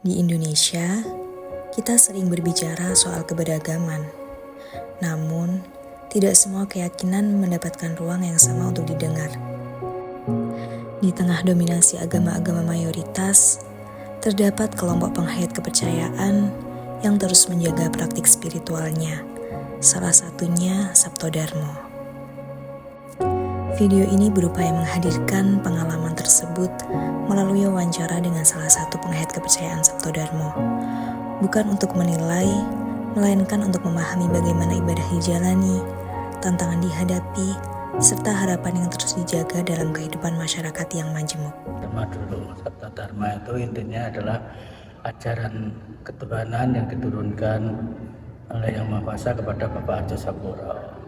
Di Indonesia, kita sering berbicara soal keberagaman. Namun, tidak semua keyakinan mendapatkan ruang yang sama untuk didengar. Di tengah dominasi agama-agama mayoritas, terdapat kelompok penghayat kepercayaan yang terus menjaga praktik spiritualnya, salah satunya Sabto Dharma. Video ini berupaya menghadirkan pengalaman tersebut melalui wawancara dengan salah satu penghayat kepercayaan Sabto Dharma. Bukan untuk menilai, melainkan untuk memahami bagaimana ibadah dijalani, tantangan dihadapi, serta harapan yang terus dijaga dalam kehidupan masyarakat yang majemuk. Sabto Dharma itu intinya adalah ajaran ketuhanan yang diturunkan oleh Yang Maha Kuasa kepada Bapak Arjo Sapura.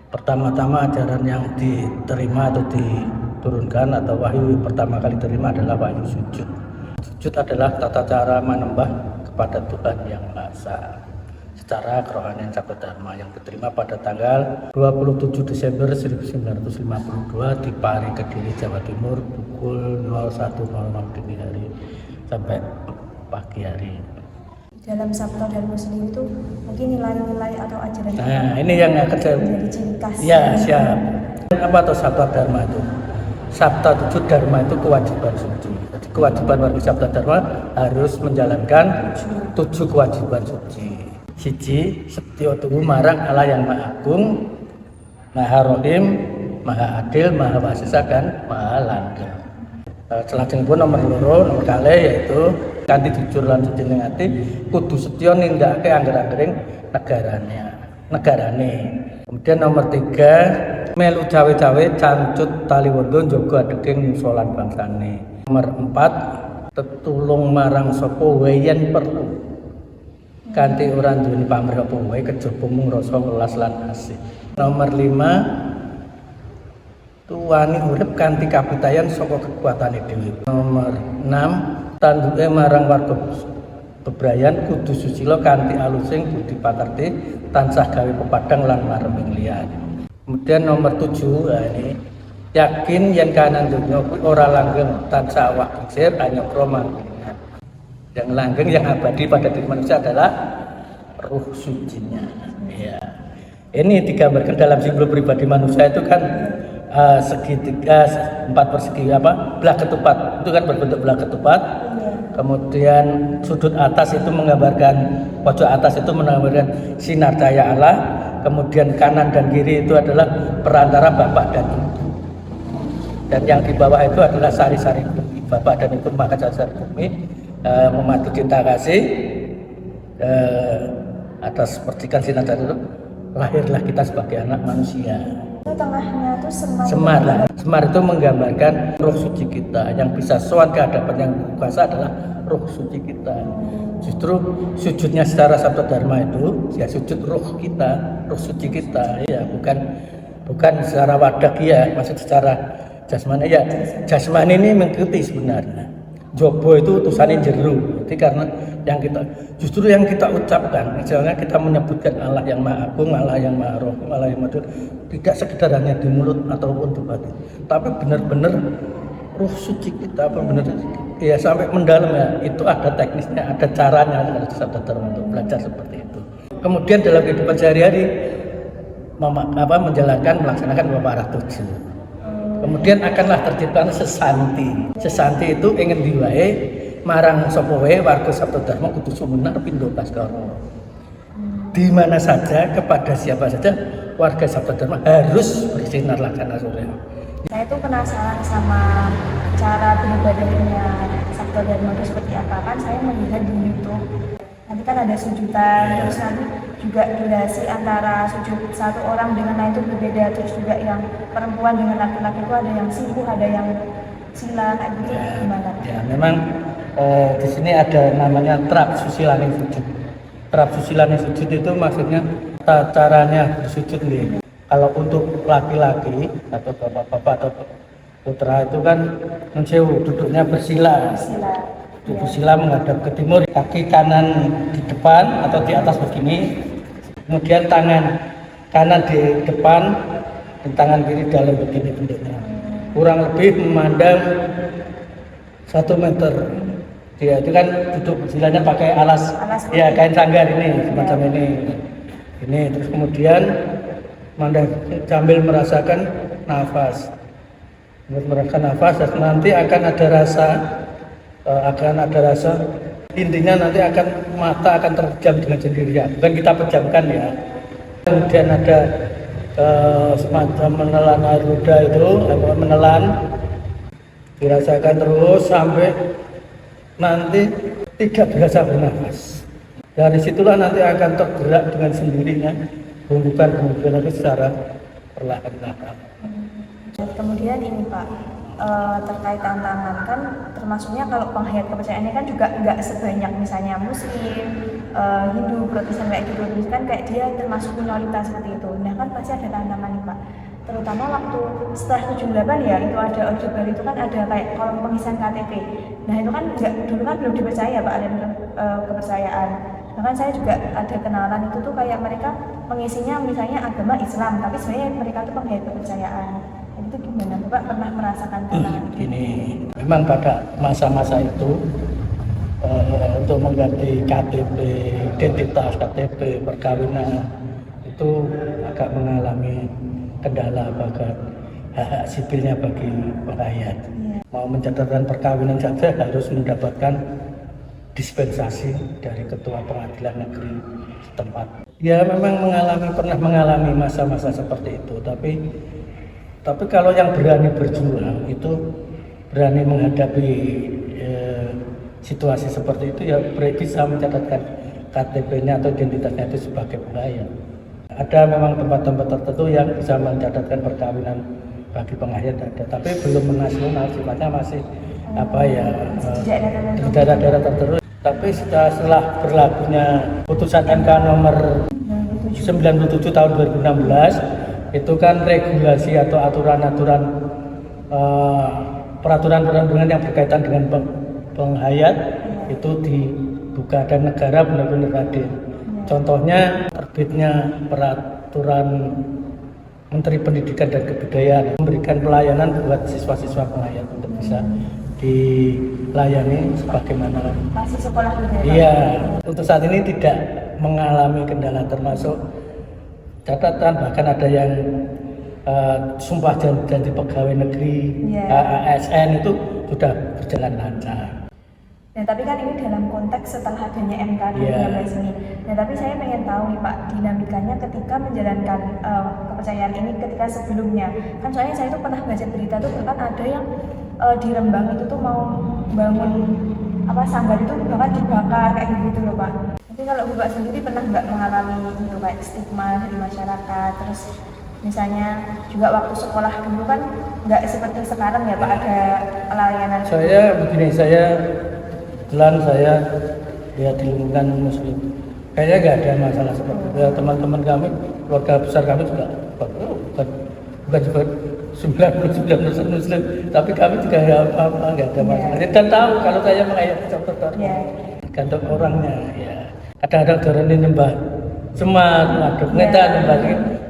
Pertama-tama ajaran yang diterima atau diturunkan atau wahyu pertama kali diterima adalah wahyu sujud. Sujud adalah tata cara menembah kepada Tuhan Yang Maha Esa secara kerohanian Sabto Dharma yang diterima pada tanggal 27 Desember 1952 di Pari, Kediri, Jawa Timur pukul 01.00 dini hari sampai pagi hari. Dalam Sabto Dharma sendiri itu mungkin nilai-nilai atau ajaran ini yang akan saya menjadi ciri khas. Ya, siap. Apa tuh Sabto Dharma itu? Sabto itu Dharma itu kewajiban suci. Jadi kewajiban warga Sabto Dharma harus menjalankan 7 kewajiban suci. Siji, setya tuhu marang Allah yang Maha Agung, Maha Rohim, Maha Adil, Maha Wasisa, dan Maha Langgeng. Selajengipun nomor kalih yaitu kanthi jujur lan suci ning ati kudu setya nindakake angger-anggering negarane. Kemudian nomor 3 melu cawe-cawe cancut tali wondo njaga adeking musolan bangsane. Nomor 4 tetulung marang sapa wae yen perlu kanthi ora duweni pamrih apa wae kejaba mung rasa welas lan asih. Nomor 5 tuwani urip kanthi kapitayan saka kekuatane dhewe. Nomor 6 tanduke marang warga bebrayan kudu susila kanthi alusing budi pakerti tansah gawe pepadang lan mareming liyan. Kemudian nomor 7 ini yakin yen kanan dunya ora langgeng tansah awak kincir anyokro mangkene. Yang langgeng yang abadi pada diri manusia adalah ruh sucinya. Ya. Ini digambarkan dalam simbol pribadi manusia itu kan segitiga 4 persegi belah ketupat itu kan berbentuk belah ketupat. Kemudian sudut atas itu menggambarkan pojok atas itu menggambarkan sinar cahaya Allah. Kemudian kanan dan kiri itu adalah perantara bapak dan ibu. Dan yang di bawah itu adalah sari-sari bumi. Bapak dan ibu maka sari bumi memadu cinta kasih atas percikan sinar cahaya itu lahirlah kita sebagai anak manusia. Tengahnya itu semar lah. Semar itu menggambarkan roh suci kita yang bisa sowan ke hadapan Yang Kuasa adalah roh suci kita. Justru sujudnya secara Sabto Dharma itu ya sujud roh kita, roh suci kita ya, bukan secara wadah ya, maksud secara jasmani ya. Jasmani ini mengikuti sebenarnya. Jobo itu utusannya jeru. Jadi karena yang kita ucapkan, misalnya kita menyebutkan Allah yang Maha Agung, Allah yang Maha Rohim, Allah yang Maha Adil, tidak sekedar hanya di mulut ataupun di batin, tapi benar-benar ruh suci kita benar ya sampai mendalam ya. Itu ada teknisnya, ada caranya harus Sabto Dharma untuk belajar seperti itu. Kemudian dalam kehidupan sehari-hari melaksanakan beberapa tujuh. Kemudian akanlah tercipta sesanti. Sesanti itu ingin diwae marang sapa wae warga Sabto Dharma kudu sumenar pindho baskara. Di mana saja kepada siapa saja warga Sabto Dharma harus bersinar laksana surya. Saya itu penasaran sama cara beribadahnya Sabto Dharma itu seperti apa. Kan saya melihat di YouTube nanti kan ada sujudan, terus nanti juga durasi antara sujud satu orang dengan lain itu berbeda, terus juga yang perempuan dengan laki-laki itu ada yang siku, ada yang sila, kayak gitu. Gimana? Ya, memang di sini ada namanya trap susilane sujud. Trap susilane sujud itu maksudnya caranya bersujud nih. Kalau untuk laki-laki atau bapak-bapak atau putra itu kan mensewu duduknya bersila. Bersila menghadap ke timur, kaki kanan di depan atau di atas begini, kemudian tangan kanan di depan dan tangan kiri dalam begini bentuknya. Kurang lebih memandang 1 meter Dia itu kan duduk berjalannya pakai alas, Alas ya putih. kain sanggar ini semacam ini terus kemudian sambil merasakan nafas, dan nanti akan ada rasa intinya nanti mata akan terjam dengan sendirinya, bukan kita pejamkan ya. Kemudian ada semacam menelan air ludah itu, menelan dirasakan terus sampai nanti tidak berasa bernafas. Dari situlah nanti akan tergerak dengan sendirinya bumbukan itu secara perlahan-lahan. Kemudian ini Pak, terkait tantangan kan termasuknya kalau penghayat kepercayaannya kan juga nggak sebanyak misalnya Muslim, Hindu, Protestan kayak gitu, terus kan kayak dia termasuk minoritas seperti itu. Nah kan pasti ada tantangan nih Pak, terutama waktu setelah 78 ya, itu ada Orde Baru itu kan ada kayak kolom pengisian KTP. Nah itu kan dulu kan belum dipercaya Pak, ada kepercayaan. Bahkan saya juga ada kenalan itu tuh kayak mereka mengisinya misalnya agama Islam, tapi sebenarnya mereka tuh penghayat kepercayaan. Itu gimana Bapak pernah merasakan tantangan itu? Ini memang pada masa-masa itu untuk mengganti KTP, identitas KTP, perkawinan itu agak mengalami kendala bagi hak sipilnya bagi penghayat. Mau mencatatkan perkawinan saja harus mendapatkan dispensasi dari ketua pengadilan negeri setempat. Ya memang pernah mengalami masa-masa seperti itu, tapi kalau yang berani berjuang itu berani menghadapi situasi seperti itu ya bisa mencatatkan KTP-nya atau identitasnya itu sebagai penghayat. Ada memang tempat-tempat tertentu yang bisa mencatatkan perkawinan bagi penghayat ada, tapi belum nasional, sifatnya masih di daerah-daerah tertentu. Tapi setelah berlakunya putusan MK nomor 97 tahun 2016 itu kan regulasi atau aturan-aturan peraturan-peraturan yang berkaitan dengan penghayat itu dibuka dan negara benar-benar hadir. Contohnya terbitnya peraturan Menteri Pendidikan dan Kebudayaan memberikan pelayanan buat siswa-siswa penghayat untuk bisa dilayani sebagaimana masih sekolah gitu ya? Iya, untuk saat ini tidak mengalami kendala, termasuk catatan bahkan ada yang sumpah janji pegawai negeri, ASN itu sudah berjalan lancar. Nah tapi kan ini dalam konteks setelah adanya MK 2016 ini. Nah tapi saya pengen tahu nih Pak, dinamikanya ketika menjalankan kepercayaan ini ketika sebelumnya. Kan soalnya saya tuh pernah baca berita tuh bahkan ada yang di Rembang itu tuh mau bangun sanggar itu bahkan dibakar kayak gitu loh Pak. Tapi kalau Bapak sendiri pernah nggak mengalami itu kayak stigma dari masyarakat, terus misalnya juga waktu sekolah dulu kan nggak seperti sekarang ya Pak, ada layanan. Saya ya di lingkungan Muslim kayaknya nggak ada masalah seperti itu. Ya, teman-teman kami, keluarga besar kami juga bukan juga 99% Muslim, tapi kami juga nggak ada masalah. Dan tahu kalau saya menghayati contoh gantung orangnya ya. Kadang-kadang orang ini nyembah semar, ngaduk ngetan, nyembah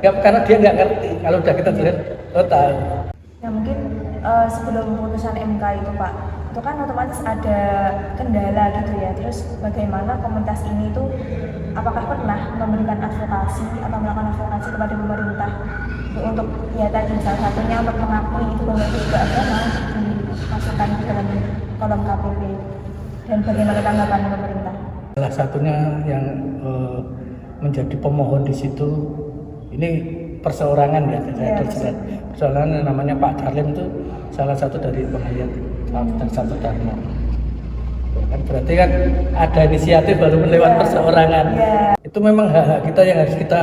ya, karena dia nggak ngerti. Kalau udah kita bilang, tahu. Ya mungkin sebelum putusan MK itu Pak, itu kan otomatis ada kendala gitu ya. Terus bagaimana komunitas ini tuh apakah pernah memberikan advokasi atau melakukan advokasi kepada pemerintah untuk ya tadi salah satunya untuk mengakui itu bahwa itu juga agama dimasukkan ke dalam kolom KPP, dan bagaimana tanggapan pemerintah? Salah satunya yang menjadi pemohon di situ ini perseorangan ya, perseorangan namanya Pak Darlim itu salah satu dari penghayat dan satu Dharma. Kan berarti kan ada inisiatif baru lewat perseorangan. Itu memang hak kita yang harus kita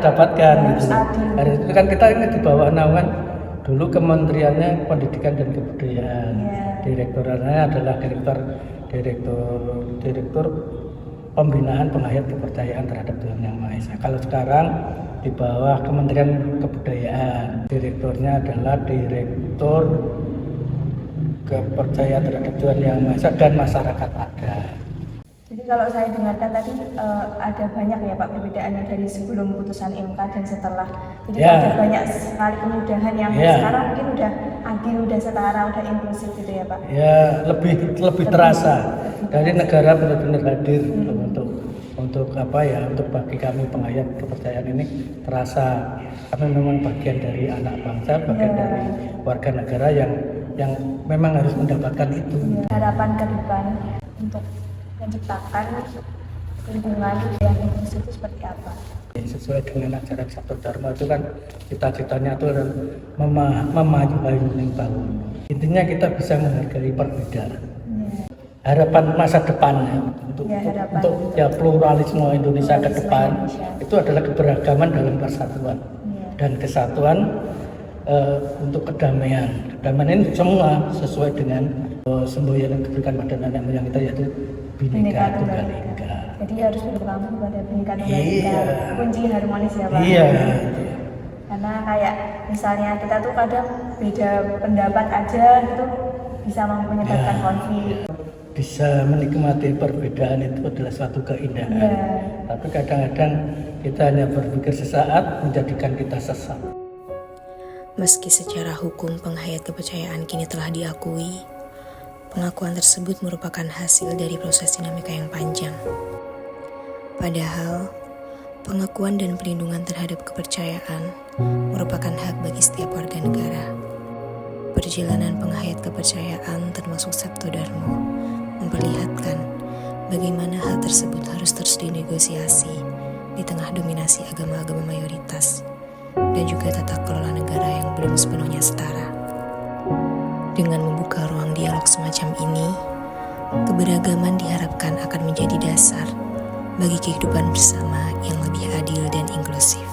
dapatkan gitu. Hari itu kan kita ini di bawah naungan dulu Kementeriannya Pendidikan dan Kebudayaan. Direktorannya adalah direktur pembinaan penghayat kepercayaan terhadap Tuhan Yang Maha Esa. Kalau sekarang di bawah Kementerian Kebudayaan, direkturnya adalah Direktur Kepercayaan terhadap Tuhan Yang Maha Esa dan Masyarakat Adat. Jadi kalau saya dengarkan tadi ada banyak ya Pak perbedaannya dari sebelum putusan MK dan setelah. Jadi Ya. ada banyak sekali kemudahan yang Ya. sekarang mungkin udah adil, udah setara, udah inklusif gitu ya Pak. Ya, lebih terasa dari negara benar-benar hadir untuk apa ya, untuk bagi kami penghayat kepercayaan ini terasa kami memang bagian dari anak bangsa, bagian dari warga negara yang memang harus mendapatkan itu. Harapan ke depan untuk menciptakan lingkungan yang inklusif itu seperti apa? Sesuai dengan ajaran Sabto Dharma itu kan cita-citanya itu adalah memaju bangun. Intinya kita bisa menghargai perbedaan. Harapan masa depannya untuk pluralisme Indonesia ke depan itu adalah keberagaman dalam persatuan dan kesatuan untuk kedamaian. Kedamaian ini semua sesuai dengan semboyan yang diberikan pada nenek moyang kita, yaitu Bhinneka Tunggal Ika. Jadi harus berpegang pada Bhinneka Tunggal Ika. Kunci harmonis ya Pak. Iya. Karena kayak misalnya kita tuh kadang beda pendapat aja gitu bisa menyebabkan konflik. Bisa menikmati perbedaan itu adalah suatu keindahan. Tapi kadang-kadang kita hanya berpikir sesaat menjadikan kita sesat. Meski secara hukum penghayat kepercayaan kini telah diakui, pengakuan tersebut merupakan hasil dari proses dinamika yang panjang. Padahal, pengakuan dan perlindungan terhadap kepercayaan merupakan hak bagi setiap warga negara. Perjalanan penghayat kepercayaan termasuk Sabto Dharma memperlihatkan bagaimana hal tersebut harus terus dinegosiasi di tengah dominasi agama-agama mayoritas dan juga tata kelola negara yang belum sepenuhnya setara. Dengan membuka ruang dialog semacam ini, keberagaman diharapkan akan menjadi dasar bagi kehidupan bersama yang lebih adil dan inklusif.